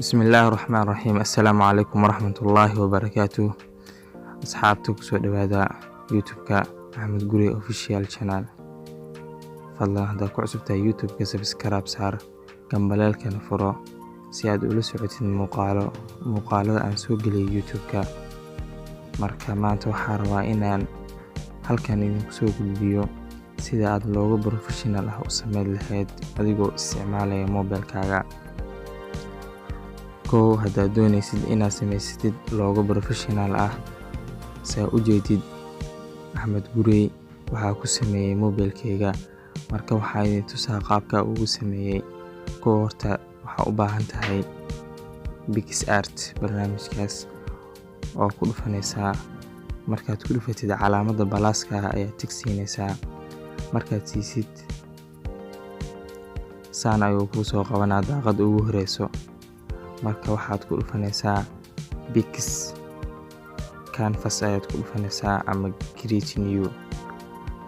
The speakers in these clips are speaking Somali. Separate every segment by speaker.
Speaker 1: bismillaahi raxmaani raxiim. assalaamu calaykum waraxmatullaahi wabarakaatuh. asxaabta kusoo dhawaada youtube-ka axmed guri official channel. fadlan haddaad ku cusubtahay youtube-ka subscribe saar, gambaleelkana furo si aad ula socotid muuqaalada aan soo geliyay youtube-ka. marka maanta waxaan rabaa inaan halkan idinku soo gudbiyo sida aad looga professional u sameyn lahayd adigoo isticmaalaya Mobilekaga. haddaad doonaysid inaad samaysatid looga professional saa u jeedid axmed guri waxaa ku sameeyay Mobilekayga. marka waxaa idin tusaa qaabka ugu sameeyay. horta waxaa u baahan tahay PixArt barnaamijkaas oo ku dhufanaysaa. markaad ku dhufatid calaamadda balaaska ayaad tigsiinaysaa. markaad siisid saan ayuu kuu soo qabanaa daaqad ugu horeyso. marka waxaad ku dhufanaysaa Pix canvas ayaad ku dhufanaysaa ama create new.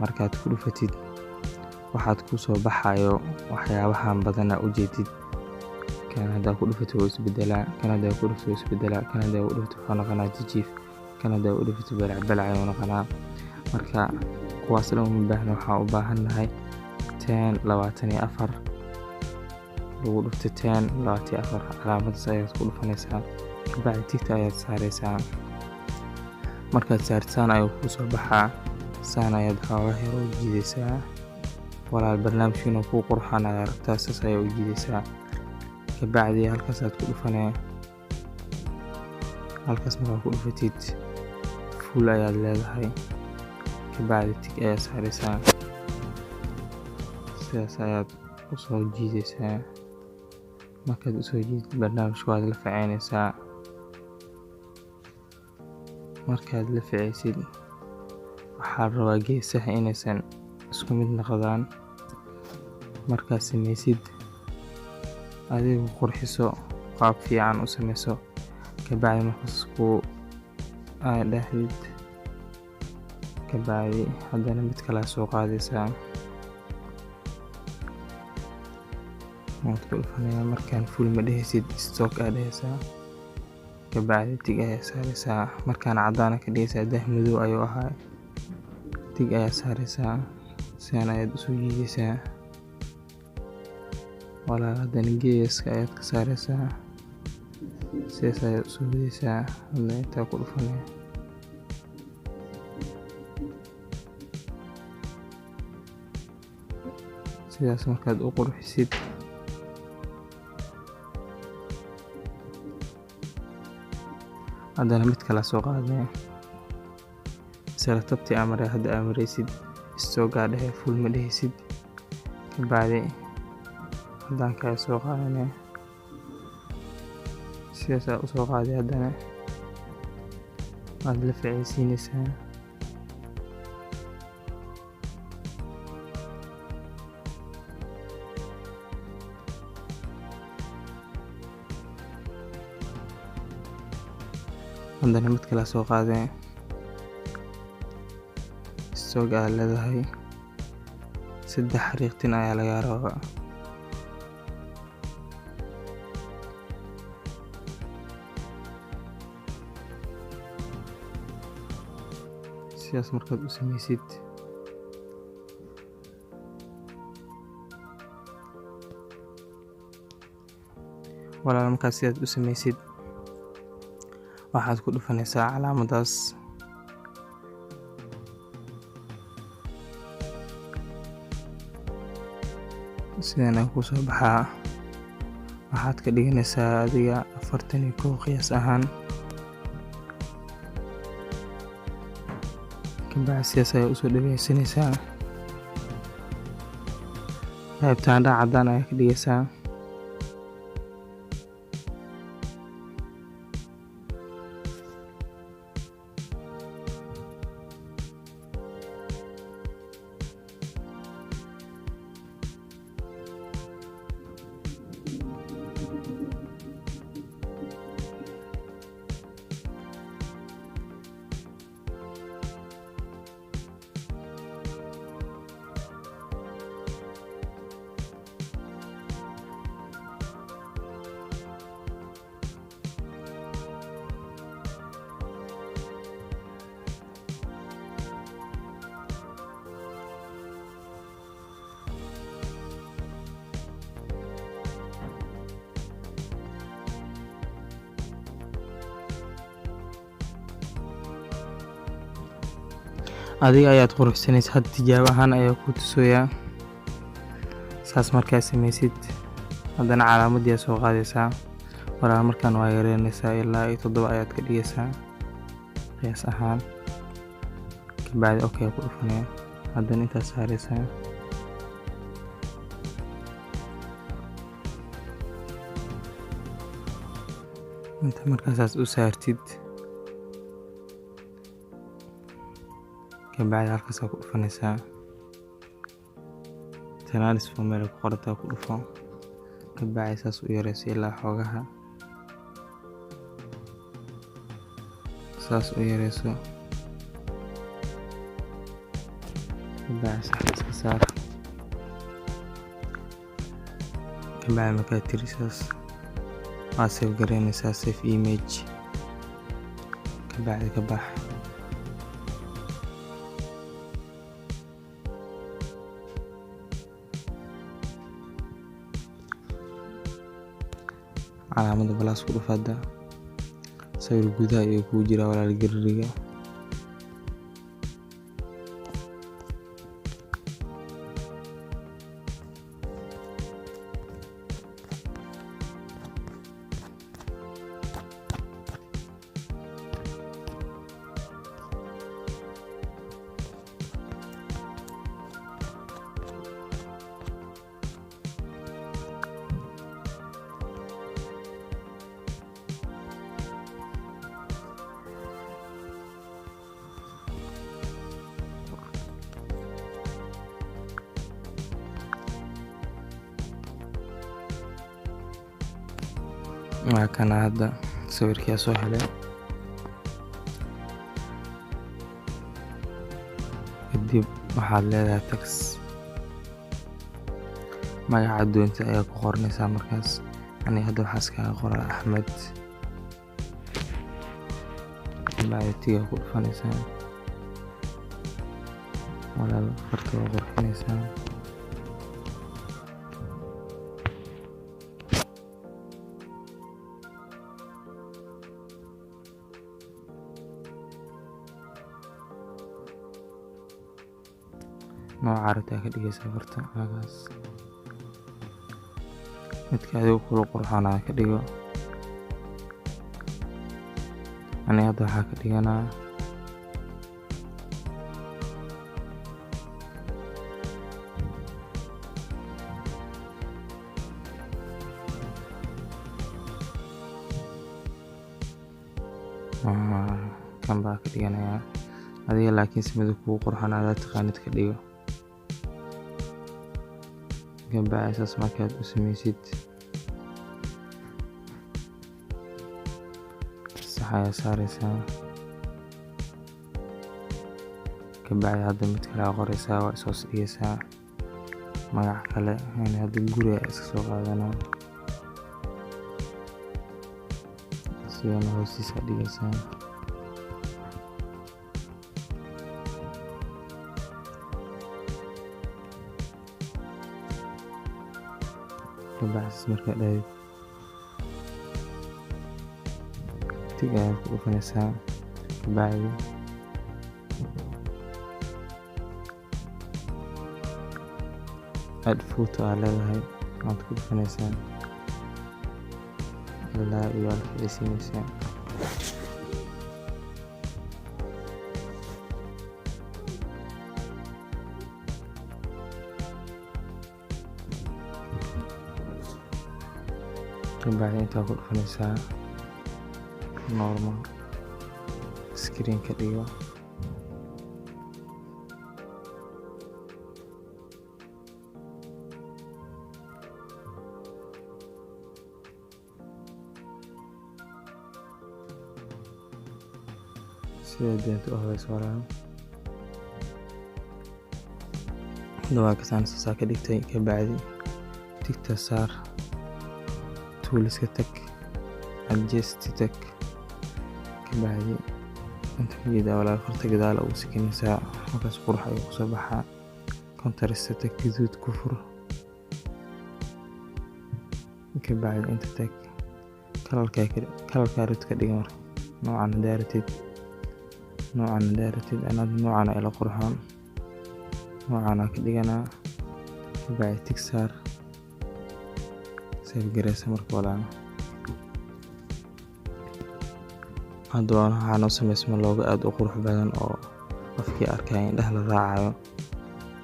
Speaker 1: markaad ku dhufatid waxaad ku soo baxayo waxyaabahan badana u jeedid. kan haddaa ku dhufatid oo isbedelaa, kan haddaa ku dhufatid oo isbedelaa, kan haddaa ku dhufatid waxaa noqonaa jijiif, kan haddaa ku dhufatid balac ayuu noqonaa. marka kuwaas dhan uma baahna. waxaa u baahannahay 1024 lagu dhufto 1024 calaamadaas ayaad ku dhufanaysaa. kabacdi tigta ayaad saaraysaa. markaad saartaan ayuu kuu soo baxaa. saan ayaad xoogaa yar u jiidaysaa. walaal barnaamijka inuu kuu qurxan ayaad rabtaa, saas ayaad u jiidaysaa. kabacdi halkaasaad ku dhufanee. halkaas markaad ku dhufatid full ayaad leedahay. kabacdi tig ayaad saaraysaa. sidaas ayaad u soo jiidaysaa. markaad u soo jiidid barnaamijka waad la faceynaysaa. markaad la faceysid waxaa rabaa geesaha inaysan isku mid noqdaan. markaad samaysid adigu qurxiso, qaab fiican u samayso. kabacdi markaas ku dhahdid, kabacdi haddana mid kale soo qaadaysaa. waad ku dhufanaya. markaan full ma dhehaysid stock aad dhehaysaa. kabacdi tig ayaa saaraysaa. markaan caddaana ka dhigaysaa dah madow ayuu ahaa. tig ayaa saaraysaa. sidan ayaad usoo jiidaysaa. walaal haddana geeska ayaad ka saaraysaa. sidaas ayaad usoo wadaysaa. hadda intaa ku dhufanaya. sidaas markaad u qurxisid haddana mid kala soo qaadaya. isla tabti amare hadda amaraysid istoogaa dhehe full ma dhehaysid. kabacdi haddaan kaa soo qaadanaya. sidaasaa u soo qaaday. haddana waad la ficaysiinaysaa. haddana mid kala soo qaaday. stoog aad leedahay 3 xariiqtin ayaa laga rabaa. sidaas markaad u samaysid walaal markaad sidaad u samaysid waxaad ku dhufanaysaa calaamadaas. sidan ay ku soo baxaa. waxaad ka dhiganaysaa adiga 41 qiyaas ahaan. kabacdi sidaas ayaa usoo dhaweysanaysaa. qaybtaan dhan caddaan ayaa ka dhigaysaa. adiga ayaad quruxsanaysaa. had tijaabo ahaan ayaa ku tusooyaa saas markaa sameysid. haddana calaamadii soo qaadaysaa, waraa markaan waa yareynaysaa ilaa 7 ayaad ka dhigaysaa qiyaas ahaan. kabacdi okay ku dhufanaya, haddana intaas saaraysaa. inta markaasaas u saartid, kabacdi halkaas ku dhufanaysaa. tanalis formula ku qorata ku dhufo, kabacdi saas u yareyso ilaa xoogaha saas u yareyso. kabacdi sax saar, kabacdi markaa tirisaas waa save gareynaysaa, save image. kabacdi ka bax. calaamada balaas ku dhufada, sawir gudaha iyo ku jira walaal gariga. waa kana hadda sawirkii soo helay. kadib waxaad leedahay tax, magaca doonta ayaa ku qornaysaa. markaas aniga hadda waxaa iskaga qoraa Axmed. kabacdi tiga ku dhufanaysaa, walaal farta waa qurxinaysaa. nooca aragta ka dhigaysaa farta magaas midka adigu kula qurxoonaa ka dhigo. aniga hadda waxaa ka dhiganaa kan baa ka dhiganayaa. adiga laakiin simida kugu qurxonaada taqaanid ka dhigo. kabacdi saas markaad u sameysid sax ayaa saaraysaa. kabacdi hadda mid kale qoraysaa, waa soo dhigaysaa magac kale. hadda guri iska soo qaadanaa, sidana hoostiisa dhigaysaa. kabacdi markaa dhahayd tig ayaa ku dhufanaysaa. kabacdi add photo aa leedahay, waad ku dhufanaysaa ilaa iyo alfaysiinaysaa. kabacdi intaa ku dhufanaysaa normal screen ka dhigo. sida deenta u habayso walaal. hadda waa kasaan saasaa ka dhigtay. kabacdi tigta saar, tuuliska tag, adjust tag. kabacdi inta geeda walaal farta gadaal ugu sikinaysaa. halkaas qurux ayuu kusoo baxaa. contrast tag, guduud ku fur. kabacdi inta tag, kalarkaa rid ka dhiga. marka noocan daaratid noocan dheeratid anaad noocan ila qurxoon noocan ka dhigana baa tixar save gareysa marka wala hadda waxaan sameysmo looga aad u qurux badan oo qofkii arkay indhaha la raacayo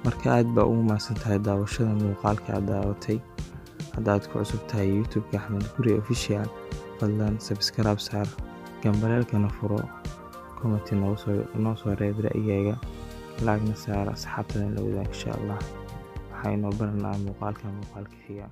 Speaker 1: marka aad baa ugu maasantahay daawashada muuqaalka aad daawatay haddaad ku cusub tahay youtube-ka Axmed Guri Official fadlan subscribe saar gambalelkana furo comment noo soo reeb ra'yigaaga like na saar asxaabtada la wadaag insha Allah waxaynu baranaa muuqaalka xiga